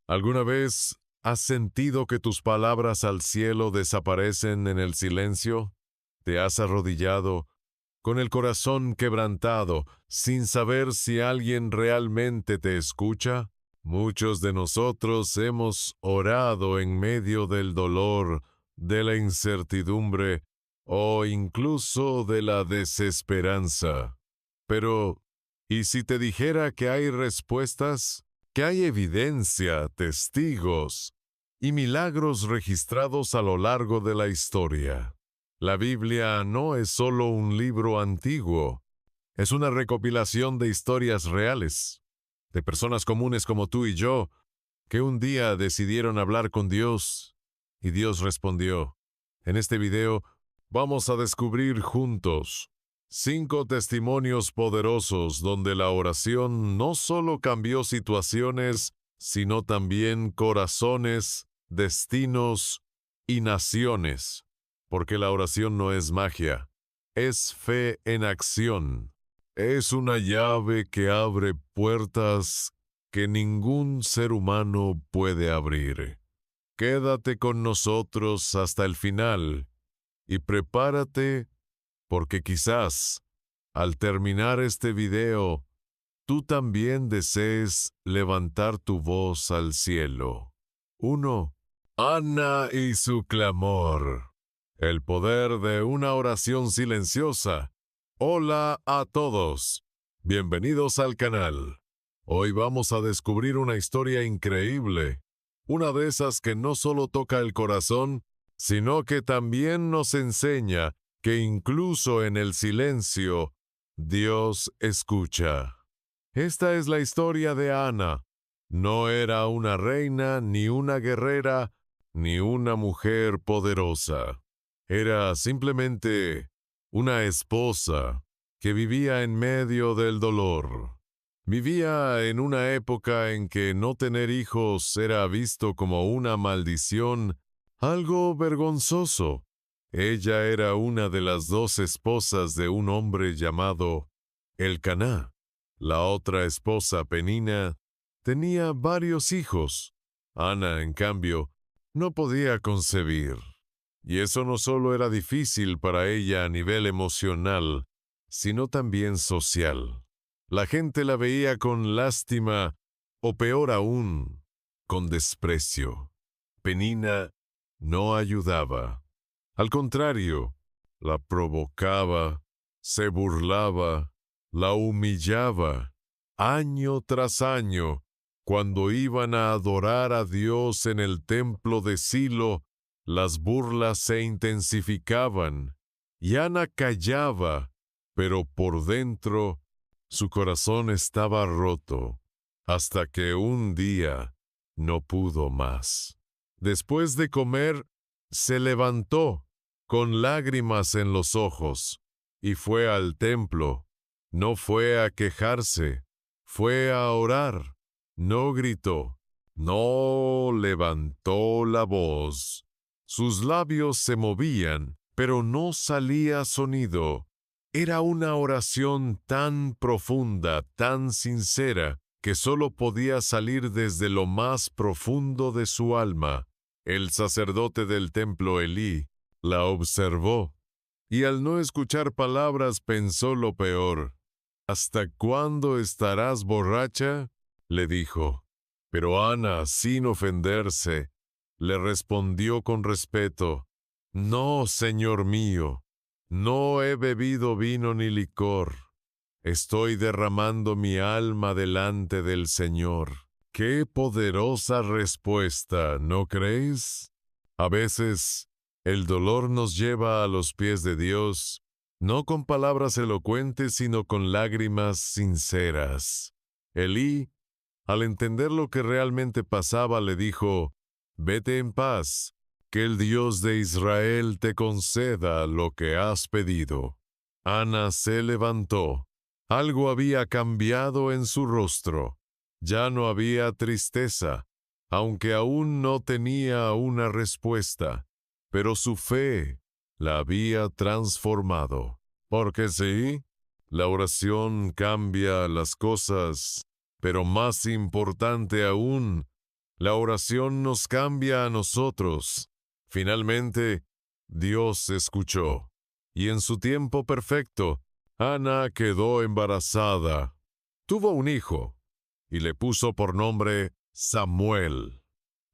¿Alguna vez has sentido que tus palabras al cielo desaparecen en el silencio? ¿Te has arrodillado con el corazón quebrantado, sin saber si alguien realmente te escucha? Muchos de nosotros hemos orado en medio del dolor, de la incertidumbre o incluso de la desesperanza. Pero, ¿y si te dijera que hay respuestas? Que hay evidencia, testigos y milagros registrados a lo largo de la historia. La Biblia no es solo un libro antiguo, es una recopilación de historias reales, de personas comunes como tú y yo, que un día decidieron hablar con Dios, y Dios respondió. En este video vamos a descubrir juntos 5 testimonios poderosos donde la oración no solo cambió situaciones, sino también corazones, destinos y naciones. Porque la oración no es magia, es fe en acción. Es una llave que abre puertas que ningún ser humano puede abrir. Quédate con nosotros hasta el final y prepárate porque quizás, al terminar este video, tú también desees levantar tu voz al cielo. 1. Ana y su clamor. El poder de una oración silenciosa. Hola a todos. Bienvenidos al canal. Hoy vamos a descubrir una historia increíble. Una de esas que no solo toca el corazón, sino que también nos enseña que incluso en el silencio, Dios escucha. Esta es la historia de Ana. No era una reina, ni una guerrera, ni una mujer poderosa. Era simplemente una esposa que vivía en medio del dolor. Vivía en una época en que no tener hijos era visto como una maldición, algo vergonzoso. Ella era una de las 2 esposas de un hombre llamado Elcaná. La otra esposa, Penina, tenía varios hijos. Ana, en cambio, no podía concebir. Y eso no solo era difícil para ella a nivel emocional, sino también social. La gente la veía con lástima, o peor aún, con desprecio. Penina no ayudaba. Al contrario, la provocaba, se burlaba, la humillaba, año tras año, cuando iban a adorar a Dios en el templo de Silo. Las burlas se intensificaban, y Ana callaba, pero por dentro su corazón estaba roto, hasta que un día no pudo más. Después de comer, se levantó, con lágrimas en los ojos, y fue al templo. No fue a quejarse, fue a orar. No gritó, no levantó la voz. Sus labios se movían, pero no salía sonido. Era una oración tan profunda, tan sincera, que solo podía salir desde lo más profundo de su alma. El sacerdote del templo Elí la observó, y al no escuchar palabras pensó lo peor. ¿Hasta cuándo estarás borracha?, le dijo. Pero Ana, sin ofenderse, le respondió con respeto: No, señor mío, no he bebido vino ni licor. Estoy derramando mi alma delante del Señor. ¡Qué poderosa respuesta!, ¿no crees? A veces, el dolor nos lleva a los pies de Dios, no con palabras elocuentes, sino con lágrimas sinceras. Elí, al entender lo que realmente pasaba, le dijo: Vete en paz, que el Dios de Israel te conceda lo que has pedido. Ana se levantó. Algo había cambiado en su rostro. Ya no había tristeza, aunque aún no tenía una respuesta, pero su fe la había transformado. Porque sí, la oración cambia las cosas, pero más importante aún, La oración nos cambia a nosotros. Finalmente, Dios escuchó. Y en su tiempo perfecto, Ana quedó embarazada. Tuvo un hijo y le puso por nombre Samuel.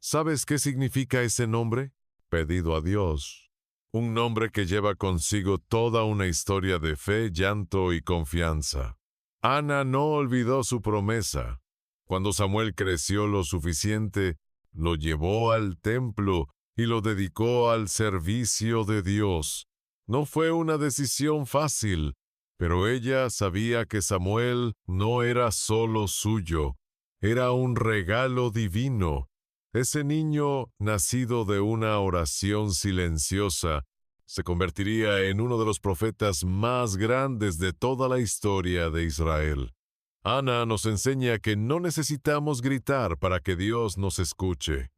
¿Sabes qué significa ese nombre? Pedido a Dios. Un nombre que lleva consigo toda una historia de fe, llanto y confianza. Ana no olvidó su promesa. Cuando Samuel creció lo suficiente, lo llevó al templo y lo dedicó al servicio de Dios. No fue una decisión fácil, pero ella sabía que Samuel no era solo suyo, era un regalo divino. Ese niño, nacido de una oración silenciosa, se convertiría en uno de los profetas más grandes de toda la historia de Israel. Ana nos enseña que no necesitamos gritar para que Dios nos escuche,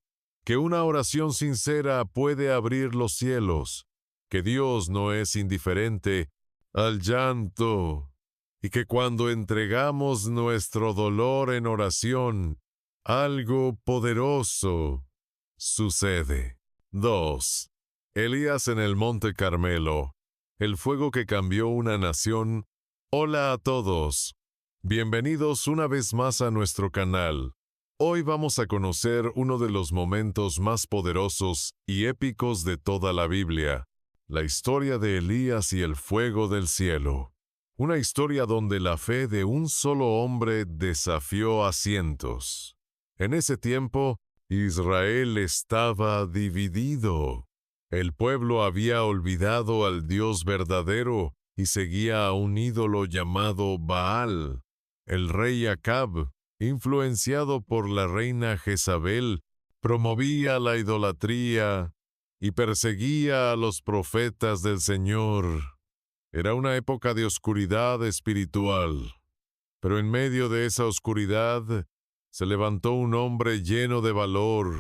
que una oración sincera puede abrir los cielos, que Dios no es indiferente al llanto, y que cuando entregamos nuestro dolor en oración, algo poderoso sucede. 2. Elías en el Monte Carmelo, el fuego que cambió una nación. Hola a todos. Bienvenidos una vez más a nuestro canal. Hoy vamos a conocer uno de los momentos más poderosos y épicos de toda la Biblia, la historia de Elías y el fuego del cielo. Una historia donde la fe de un solo hombre desafió a cientos. En ese tiempo, Israel estaba dividido. El pueblo había olvidado al Dios verdadero y seguía a un ídolo llamado Baal. El rey Acab, influenciado por la reina Jezabel, promovía la idolatría y perseguía a los profetas del Señor. Era una época de oscuridad espiritual. Pero en medio de esa oscuridad se levantó un hombre lleno de valor,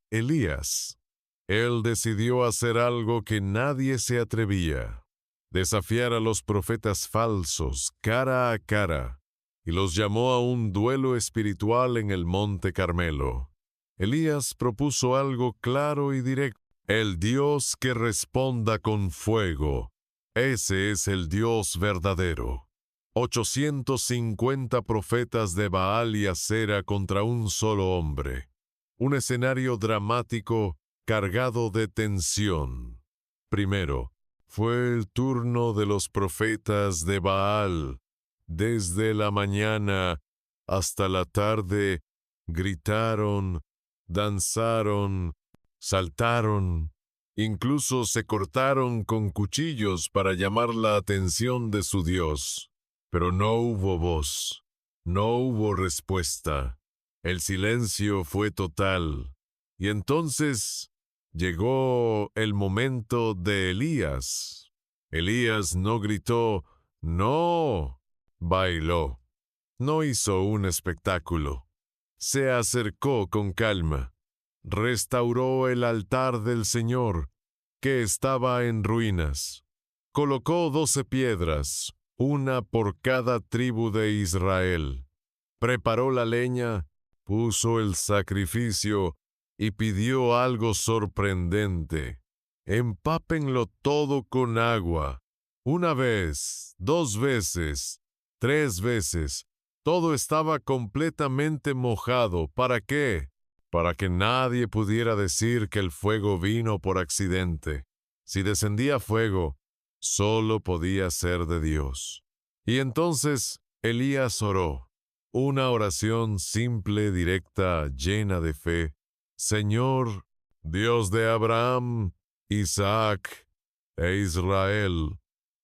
Elías. Él decidió hacer algo que nadie se atrevía: desafiar a los profetas falsos cara a cara, y los llamó a un duelo espiritual en el Monte Carmelo. Elías propuso algo claro y directo: el Dios que responda con fuego. Ese es el Dios verdadero. 850 profetas de Baal y Acera contra un solo hombre. Un escenario dramático cargado de tensión. Primero, fue el turno de los profetas de Baal. Desde la mañana hasta la tarde, gritaron, danzaron, saltaron, incluso se cortaron con cuchillos para llamar la atención de su Dios. Pero no hubo voz, no hubo respuesta. El silencio fue total. Y entonces llegó el momento de Elías. Elías no gritó, no, bailó. No hizo un espectáculo. Se acercó con calma. Restauró el altar del Señor, que estaba en ruinas. Colocó 12 piedras, una por cada tribu de Israel. Preparó la leña, puso el sacrificio y pidió algo sorprendente: empápenlo todo con agua. Una vez, 2 veces, 3 veces. Todo estaba completamente mojado. ¿Para qué? Para que nadie pudiera decir que el fuego vino por accidente. Si descendía fuego, solo podía ser de Dios. Y entonces Elías oró, una oración simple, directa, llena de fe: Señor, Dios de Abraham, Isaac e Israel,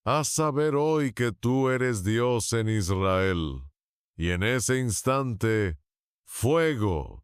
haz saber hoy que tú eres Dios en Israel. Y en ese instante, fuego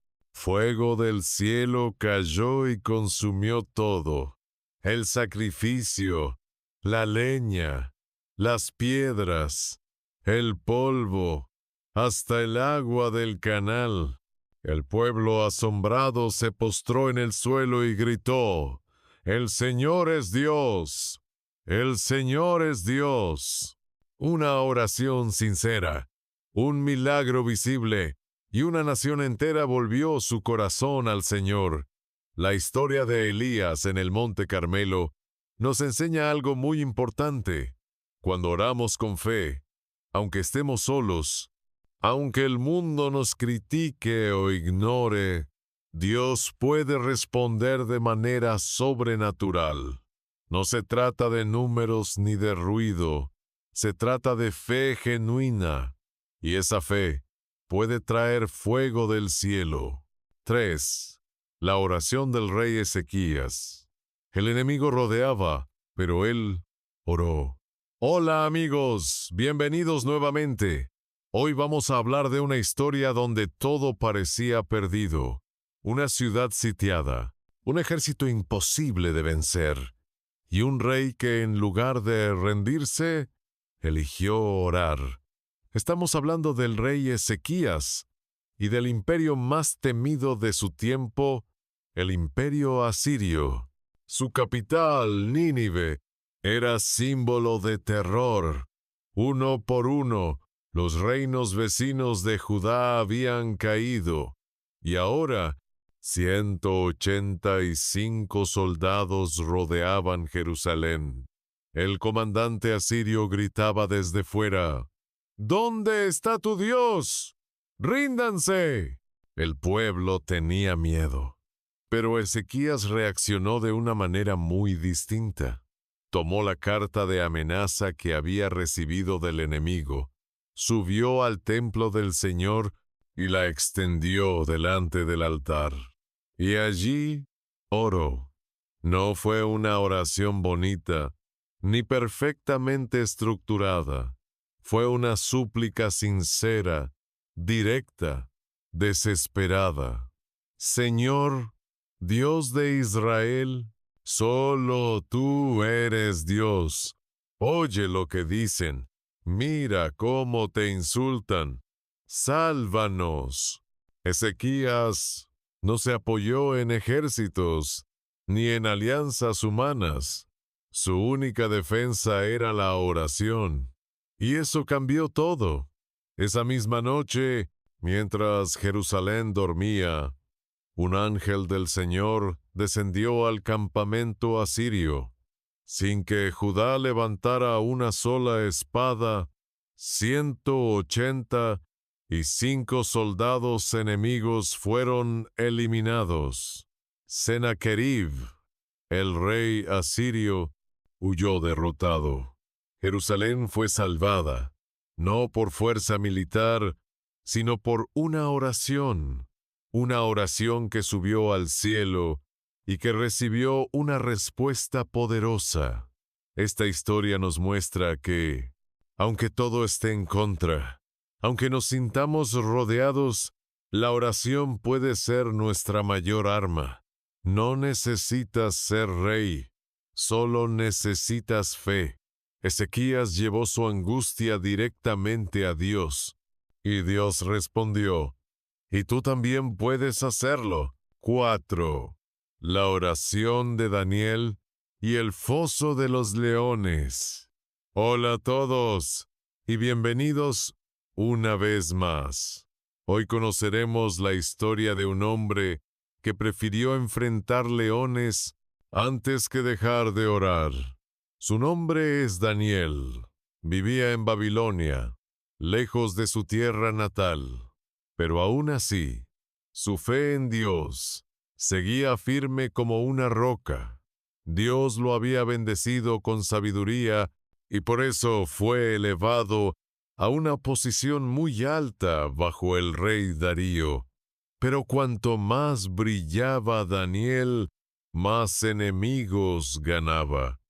del cielo cayó y consumió todo: el sacrificio, la leña, las piedras, el polvo, hasta el agua del canal. El pueblo asombrado se postró en el suelo y gritó: ¡El Señor es Dios! ¡El Señor es Dios! Una oración sincera, un milagro visible y una nación entera volvió su corazón al Señor. La historia de Elías en el Monte Carmelo nos enseña algo muy importante. Cuando oramos con fe, aunque estemos solos, aunque el mundo nos critique o ignore, Dios puede responder de manera sobrenatural. No se trata de números ni de ruido, se trata de fe genuina, y esa fe puede traer fuego del cielo. 3. La oración del rey Ezequías. El enemigo rodeaba, pero él oró. Hola amigos, bienvenidos nuevamente. Hoy vamos a hablar de una historia donde todo parecía perdido. Una ciudad sitiada, un ejército imposible de vencer, y un rey que en lugar de rendirse, eligió orar. Estamos hablando del rey Ezequías y del imperio más temido de su tiempo, el imperio asirio. Su capital, Nínive, era símbolo de terror. Uno por uno, los reinos vecinos de Judá habían caído, y ahora 185 soldados rodeaban Jerusalén. El comandante asirio gritaba desde fuera: ¿Dónde está tu Dios? ¡Ríndanse! El pueblo tenía miedo. Pero Ezequías reaccionó de una manera muy distinta. Tomó la carta de amenaza que había recibido del enemigo, subió al templo del Señor y la extendió delante del altar. Y allí oró. No fue una oración bonita, ni perfectamente estructurada. Fue una súplica sincera, directa, desesperada. Señor, Dios de Israel, solo tú eres Dios. Oye lo que dicen. Mira cómo te insultan. Sálvanos. Ezequías no se apoyó en ejércitos ni en alianzas humanas. Su única defensa era la oración. Y eso cambió todo. Esa misma noche, mientras Jerusalén dormía, un ángel del Señor descendió al campamento asirio. Sin que Judá levantara una sola espada, 185 soldados enemigos fueron eliminados. Sennacherib, el rey asirio, huyó derrotado. Jerusalén fue salvada, no por fuerza militar, sino por una oración que subió al cielo y que recibió una respuesta poderosa. Esta historia nos muestra que, aunque todo esté en contra, aunque nos sintamos rodeados, la oración puede ser nuestra mayor arma. No necesitas ser rey, solo necesitas fe. Ezequías llevó su angustia directamente a Dios, y Dios respondió: y tú también puedes hacerlo. 4. La oración de Daniel y el foso de los leones. Hola a todos y bienvenidos una vez más. Hoy conoceremos la historia de un hombre que prefirió enfrentar leones antes que dejar de orar. Su nombre es Daniel. Vivía en Babilonia, lejos de su tierra natal. Pero aún así, su fe en Dios seguía firme como una roca. Dios lo había bendecido con sabiduría y por eso fue elevado a una posición muy alta bajo el rey Darío. Pero cuanto más brillaba Daniel, más enemigos ganaba.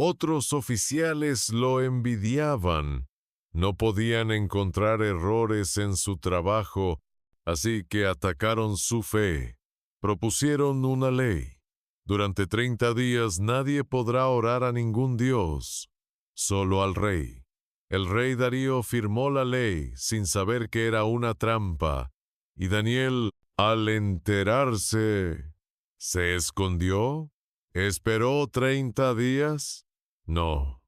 Otros oficiales lo envidiaban. No podían encontrar errores en su trabajo, así que atacaron su fe. Propusieron una ley. Durante 30 días nadie podrá orar a ningún dios, solo al rey. El rey Darío firmó la ley sin saber que era una trampa, y Daniel, al enterarse, ¿se escondió? ¿Esperó 30 días? No.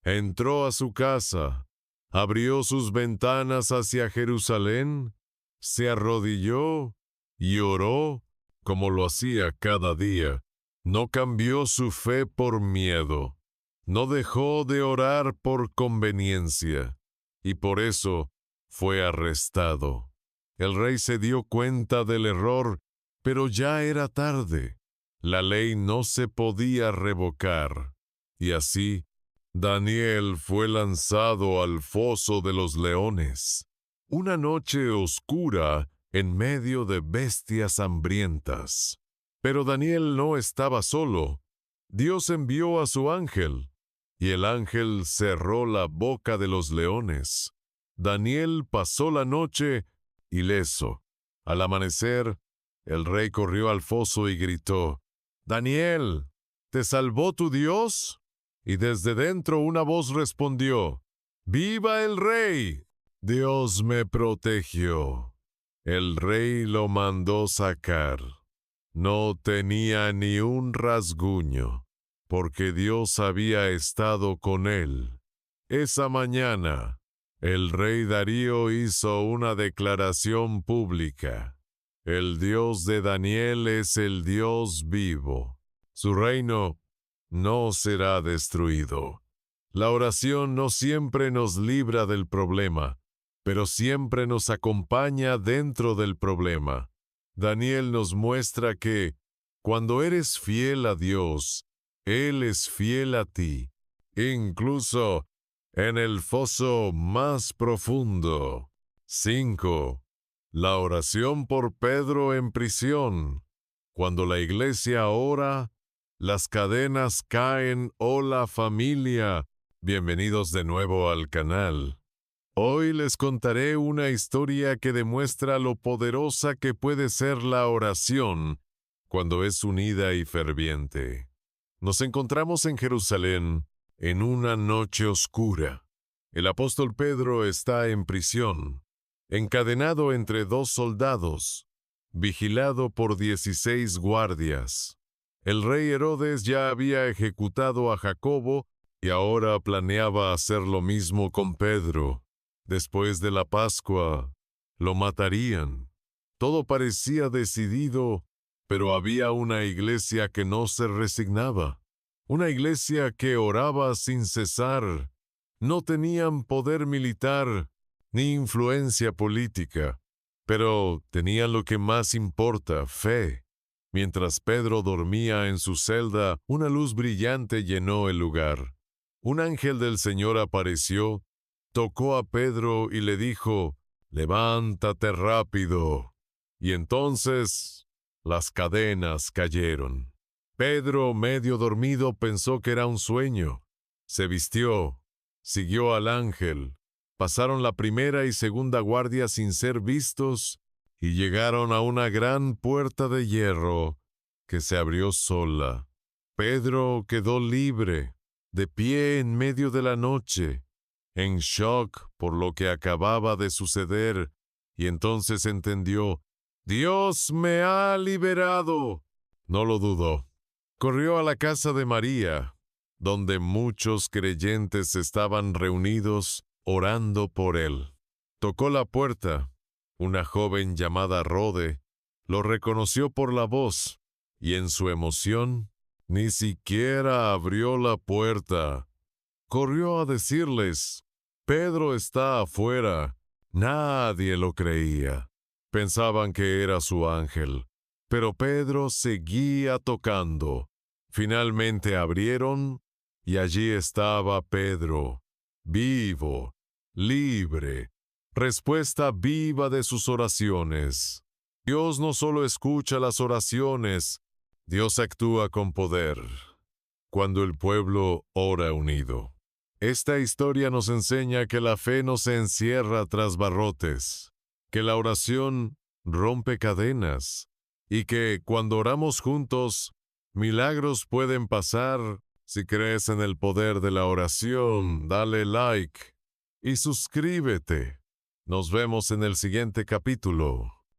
Entró a su casa, abrió sus ventanas hacia Jerusalén se arrodilló y oró como lo hacía cada día. No cambió su fe por miedo. No dejó de orar por conveniencia. Y por eso fue arrestado. El rey se dio cuenta del error, pero ya era tarde. La ley no se podía revocar. Y así, Daniel fue lanzado al foso de los leones. Una noche oscura en medio de bestias hambrientas. Pero Daniel no estaba solo. Dios envió a su ángel, y el ángel cerró la boca de los leones. Daniel pasó la noche ileso. Al amanecer, el rey corrió al foso y gritó: «Daniel, ¿te salvó tu Dios?». Y desde dentro una voz respondió: «¡Viva el rey! Dios me protegió». El rey lo mandó sacar. No tenía ni un rasguño, porque Dios había estado con él. Esa mañana, el rey Darío hizo una declaración pública. El Dios de Daniel es el Dios vivo. Su reino no será destruido. La oración no siempre nos libra del problema, pero siempre nos acompaña dentro del problema. Daniel nos muestra que, cuando eres fiel a Dios, Él es fiel a ti, incluso en el foso más profundo. 5. La oración por Pedro en prisión. Cuando la iglesia ora, las cadenas caen. Hola familia, bienvenidos de nuevo al canal. Hoy les contaré una historia que demuestra lo poderosa que puede ser la oración cuando es unida y ferviente. Nos encontramos en Jerusalén en una noche oscura. El apóstol Pedro está en prisión, encadenado entre 2 soldados, vigilado por 16 guardias. El rey Herodes ya había ejecutado a Jacobo y ahora planeaba hacer lo mismo con Pedro. Después de la Pascua, lo matarían. Todo parecía decidido, pero había una iglesia que no se resignaba. Una iglesia que oraba sin cesar. No tenían poder militar ni influencia política, pero tenían lo que más importa: fe. Mientras Pedro dormía en su celda, una luz brillante llenó el lugar. Un ángel del Señor apareció, tocó a Pedro y le dijo: «Levántate rápido». Y entonces las cadenas cayeron. Pedro, medio dormido, pensó que era un sueño. Se vistió, siguió al ángel. Pasaron la primera y segunda guardia sin ser vistos y llegaron a una gran puerta de hierro que se abrió sola. Pedro quedó libre, de pie en medio de la noche, en shock por lo que acababa de suceder, y entonces entendió: «Dios me ha liberado». No lo dudó. Corrió a la casa de María, donde muchos creyentes estaban reunidos orando por él. Tocó la puerta. Una joven llamada Rode lo reconoció por la voz, y en su emoción ni siquiera abrió la puerta. Corrió a decirles: «Pedro está afuera». Nadie lo creía. Pensaban que era su ángel, pero Pedro seguía tocando. Finalmente abrieron, y allí estaba Pedro, vivo, libre, respuesta viva de sus oraciones. Dios no solo escucha las oraciones, Dios actúa con poder cuando el pueblo ora unido. Esta historia nos enseña que la fe no se encierra tras barrotes, que la oración rompe cadenas y que cuando oramos juntos, milagros pueden pasar. Si crees en el poder de la oración, dale like y suscríbete. Nos vemos en el siguiente capítulo.